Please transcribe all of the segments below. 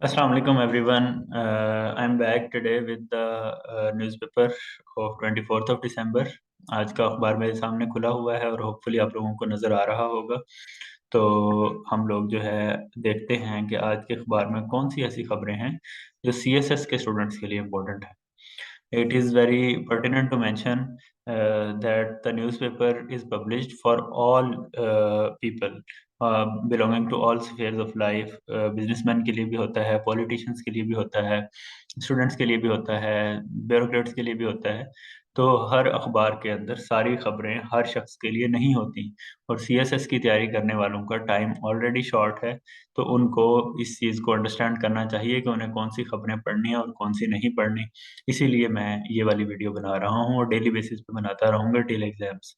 Assalamu alaikum everyone. I'm back today with the newspaper of 24th of December. आज का अखबार मेरे सामने खुला हुआ है और होपफुली आप लोगों को नज़र आ रहा होगा। तो हम लोग जो है देखते हैं कि आज के अखबार में कौन सी ऐसी खबरें हैं जो सीएसएस के स्टूडेंट्स के लिए इम्पोर्टेंट है। It is very pertinent to mention that the newspaper is published for all people belonging to all spheres of life. Businessman के लिए भी होता है, पॉलिटिशियंस के लिए भी होता है, स्टूडेंट्स के लिए भी होता है, ब्यूरोक्रेट्स के लिए भी होता है। तो हर अखबार के अंदर सारी खबरें हर शख्स के लिए नहीं होती और सीएसएस की तैयारी करने वालों का टाइम ऑलरेडी शॉर्ट है। तो उनको इस चीज़ को अंडरस्टैंड करना चाहिए कि उन्हें कौन सी खबरें पढ़नी है और कौन सी नहीं पढ़नी। इसीलिए मैं ये वाली वीडियो बना रहा हूँ और डेली बेसिस पे बनाता रहूँगा टिल एग्ज़ाम्स।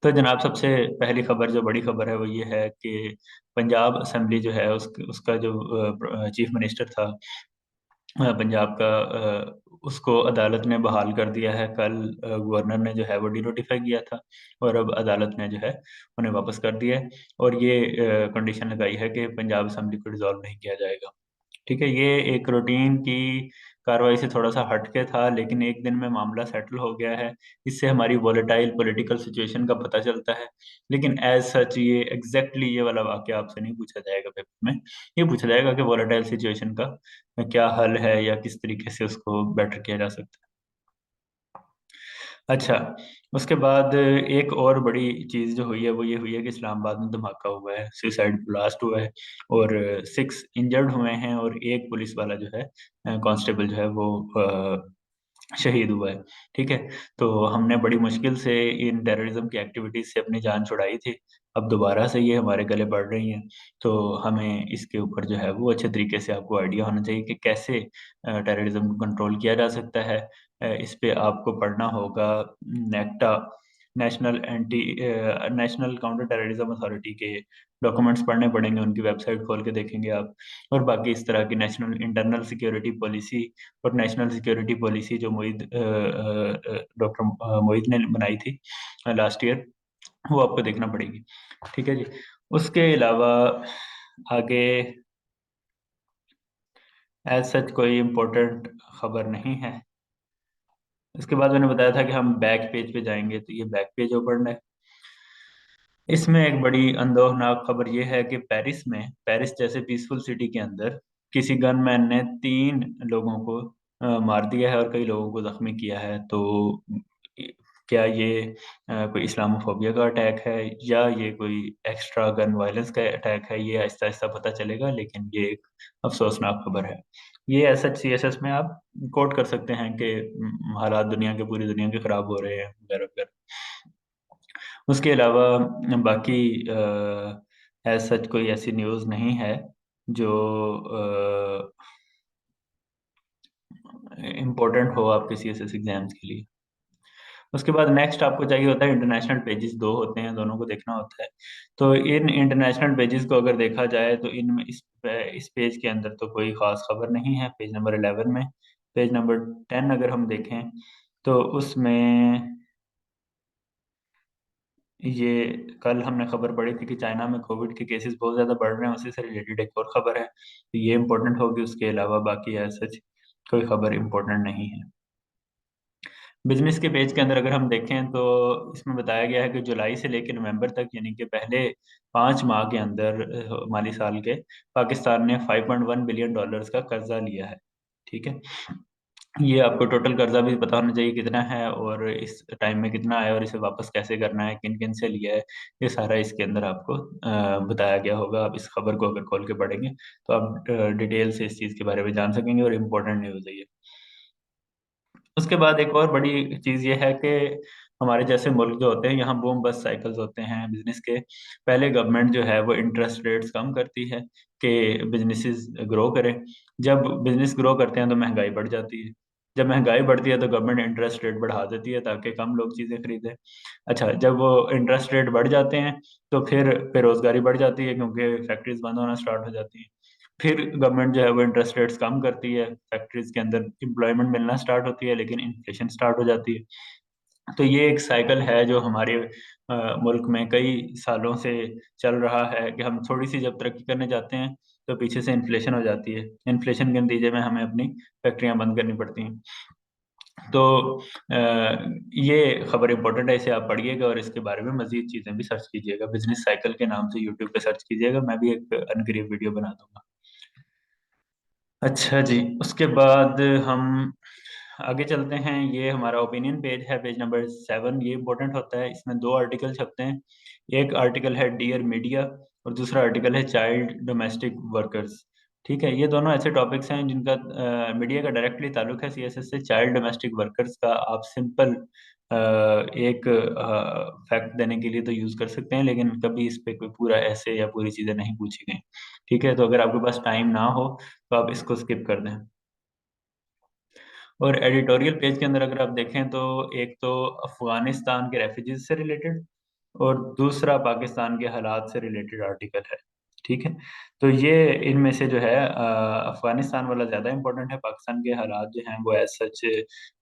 तो जनाब सबसे पहली खबर जो बड़ी खबर है वो ये है कि पंजाब असेंबली जो है उसका जो चीफ मिनिस्टर था पंजाब का उसको अदालत ने बहाल कर दिया है। कल गवर्नर ने जो है वो डिनोटिफाई किया था और अब अदालत ने जो है उन्हें वापस कर दिया है और ये कंडीशन लगाई है कि पंजाब असेंबली को डिसॉल्व नहीं किया जाएगा। ठीक है, ये एक रूटीन की कार्रवाई से थोड़ा-सा हट के था, लेकिन एक दिन में मामला सेटल हो गया है। इससे हमारी वोलेटाइल पॉलिटिकल सिचुएशन का पता चलता है। लेकिन एज़ सच ये एग्ज़ैक्टली ये वाला वाक़या आपसे नहीं पूछा जाएगा पेपर में। ये पूछा जाएगा कि वोलेटाइल सिचुएशन का क्या हल है या किस तरीके से उसको बेटर किया जा सकता है। अच्छा, उसके बाद एक और बड़ी चीज़ जो हुई है, वो ये हुई है कि इस्लामाबाद में धमाका हुआ है, सुसाइड ब्लास्ट हुआ है और 6 इंजर्ड हुए हैं और 1 पुलिस वाला जो है कांस्टेबल जो है वो शहीद हुआ है, ठीक है? तो हमने बड़ी मुश्किल से इन टेररिज़्म की एक्टिविटीज़ से अपनी जान छुड़ाई थी, अब दोबारा से ये हमारे गले पड़ रही हैं, तो हमें इसके ऊपर जो है वो अच्छे तरीके से आपको आइडिया होना चाहिए कि कैसे टेररिज़्म को कंट्रोल किया जा सकता है। इस पे आपको पढ़ना होगा नेक्टा नेशनल काउंटर टेररिज़्म अथॉरिटी के डॉक्यूमेंट्स पढ़ने पड़ेंगे, उनकी वेबसाइट खोल के देखेंगे आप और बाकी इस तरह की नेशनल इंटरनल सिक्योरिटी पॉलिसी और नेशनल सिक्योरिटी पॉलिसी जो डॉक्टर मोईद ने बनाई थी लास्ट ईयर, वो आपको देखना पड़ेगी। ठीक है जी। उसके अलावा आगे एज़ सच कोई इम्पोर्टेंट खबर नहीं है। उसके बाद मैंने बताया था कि हम बैक पेज पे जाएँगे, तो ये बैक पेज ओपन है। इसमें एक बड़ी अंदोहनाक खबर ये है कि पेरिस जैसे पीसफुल सिटी के अंदर किसी गनमैन ने 3 लोगों को मार दिया है और कई लोगों को ज़ख्मी किया है। तो इ क्या ये कोई इस्लामोफ़ोबिया का अटैक है या ये कोई एक्स्ट्रा गन वायलेंस का अटैक है, ये आहिस्ता-आहिस्ता पता चलेगा, लेकिन ये एक अफ़सोसनाक खबर है। ये एज़ सच सीएसएस में आप कोट कर सकते हैं कि हालात दुनिया के पूरी दुनिया के ख़राब हो रहे हैं वगैरह-वगैरह। उसके अलावा बाकी एज़ सच कोई ऐसी न्यूज़ नहीं है जो इम्पोर्टेंट हो आपके सीएसएस एग्ज़ाम्स के लिए। उसके बाद नेक्स्ट आपको चाहिए होता है इंटरनेशनल पेजेस 2 होते हैं, दोनों को देखना होता है। तो इन इंटरनेशनल पेजेस को अगर देखा जाए तो इनमें इस पेज के अंदर तो कोई ख़ास खबर नहीं है, पेज नंबर 11 में। पेज नंबर 10 अगर हम देखें तो उसमें ये कल हमने खबर पढ़ी थी कि चाइना में कोविड के केसेस बहुत ज़्यादा बढ़ रहे हैं, उसी से रिलेटेड एक और खबर है। तो ये इम्पोर्टेंट होगी, उसके अलावा बाकी एज़ सच कोई खबर इम्पोर्टेंट नहीं है। बिज़नेस के पेज के अंदर अगर हम देखें तो इसमें बताया गया है कि जुलाई से लेके नवंबर तक यानी कि पहले 5 माह के अंदर माली साल के पाकिस्तान ने $5.1 बिलियन डॉलर्स का कर्ज़ा लिया है। ठीक है? ये आपको टोटल कर्ज़ा भी पता होना चाहिए कितना है और इस टाइम में कितना आया और इसे वापस कैसे करना है, किन-किन से लिया है, ये सारा इसके अंदर आपको बताया गया होगा। आप इस खबर को अगर खोल के पढ़ेंगे, तो आप डिटेल से इस चीज़ के बारे में जान सकेंगे और इम्पोर्टेंट न्यूज़ है ये। उसके बाद एक और बड़ी चीज़ ये है कि हमारे जैसे मुल्क जो होते हैं, यहाँ बूम बस्ट साइकिल्स होते हैं बिज़नेस के। पहले गवर्नमेंट जो है वो इंटरेस्ट रेट्स कम करती है कि बिज़नेसेस ग्रो करें। जब बिज़नेस ग्रो करते हैं तो महँगाई बढ़ जाती है। जब महँगाई बढ़ती है तो गवर्नमेंट इंटरेस्ट रेट बढ़ा देती है ताकि कम लोग चीज़ें खरीदें। अच्छा, जब वो इंटरेस्ट रेट बढ़ जाते हैं तो फिर बेरोज़गारी बढ़ जाती है क्योंकि फैक्ट्रीज़ बंद होना स्टार्ट हो जाती हैं। फिर गवर्नमेंट जो है वो इंटरेस्ट रेट्स कम करती है, फैक्ट्रीज़ के अंदर एम्प्लॉयमेंट मिलना स्टार्ट होती है, लेकिन इन्फ्लेशन स्टार्ट हो जाती है। तो ये एक साइकिल है जो हमारे मुल्क में कई सालों से चल रहा है कि हम थोड़ी सी जब तरक्की करने जाते हैं तो पीछे से इन्फ्लेशन हो जाती है। इन्फ्लेशन के नतीजे में हमें अपनी फैक्ट्रियां बंद करनी पड़ती हैं। तो ये खबर इम्पोर्टेंट है, इसे आप पढ़िएगा और इसके बारे में मजीद चीज़ें भी सर्च कीजिएगा। बिजनेस साइकिल के नाम से यूट्यूब पे सर्च कीजिएगा, मैं भी एक अनकरीब वीडियो बना दूंगा। अच्छा जी, उसके बाद हम आगे चलते हैं। ये हमारा ओपिनियन पेज है, पेज नंबर 7। ये इंपॉर्टेंट होता है, इसमें दो आर्टिकल छपते हैं। एक आर्टिकल है डियर मीडिया और दूसरा आर्टिकल है चाइल्ड डोमेस्टिक वर्कर्स। ठीक है, ये दोनों ऐसे टॉपिक्स हैं जिनका मीडिया का डायरेक्टली ताल्लुक है सीएसएस से। चाइल्ड डोमेस्टिक वर्कर्स का आप सिंपल एक फैक्ट देने के लिए तो यूज कर सकते हैं, लेकिन कभी इस पे कोई पूरा ऐसे या पूरी चीजें नहीं पूछी गई। ठीक है, तो अगर आपके पास टाइम ना हो तो आप इसको स्किप कर दें। और एडिटोरियल पेज के अंदर अगर आप देखें तो एक तो अफगानिस्तान के रेफ्यूजीज से रिलेटेड और दूसरा पाकिस्तान के हालात से रिलेटेड आर्टिकल है। ठीक है, तो ये इनमें से जो है अफगानिस्तान वाला ज़्यादा इंपॉर्टेंट है। पाकिस्तान के हालात जो हैं वो एज सच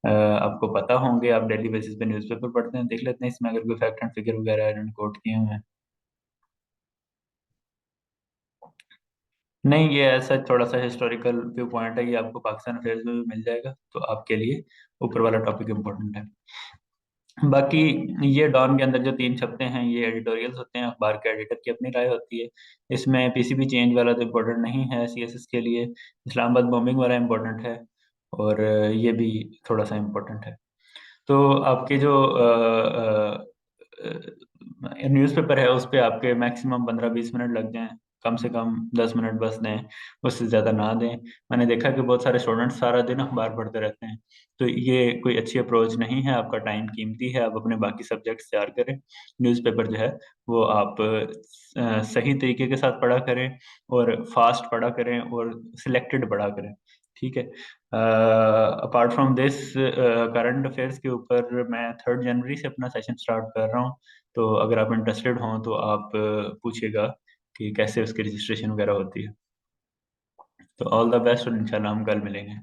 आपको पता होंगे, आप डेली बेसिस पे न्यूज़पेपर पढ़ते हैं, देख लेते हैं इसमें अगर कोई फैक्ट एंड फिगर वगैरह इन्होंने कोट किए हुए हैं। नहीं, ये ऐसा थोड़ा सा हिस्टोरिकल व्यू पॉइंट है, ये आपको पाकिस्तान अफेयर्स में भी मिल जाएगा, तो आपके लिए ऊपर वाला टॉपिक इम्पोर्टेंट है। बाकी ये डॉन के अंदर जो तीन छपते हैं ये एडिटोरियल्स होते हैं, अखबार के एडिटर की अपनी राय होती है। इसमें पीसीबी चेंज वाला तो इम्पोर्टेंट नहीं है सीएसएस के लिए, इस्लामाबाद बॉम्बिंग वाला इम्पोर्टेंट है, और ये भी थोड़ा सा इम्पोर्टेंट है। तो आपके जो न्यूज़पेपर है उस पे आपके मैक्सिमम 15-20 मिनट लग जाएं, कम से कम 10 मिनट बस दें, उससे ज़्यादा ना दें। मैंने देखा कि बहुत सारे स्टूडेंट्स सारा दिन अखबार पढ़ते रहते हैं, तो ये कोई अच्छी अप्रोच नहीं है। आपका टाइम कीमती है, आप अपने बाकी सब्जेक्ट्स तैयार करें। न्यूज़पेपर जो है वो आप सही तरीके के साथ पढ़ा करें और फास्ट पढ़ा करें और सिलेक्टेड पढ़ा करें। ठीक है, apart from this current affairs के ऊपर मैं 3 जनवरी से अपना सेशन स्टार्ट कर रहा हूँ। तो अगर आप इंटरेस्टेड हों तो आप पूछिएगा कि कैसे उसकी रजिस्ट्रेशन वगैरह होती है। तो ऑल द बेस्ट और इंशाल्लाह हम कल मिलेंगे।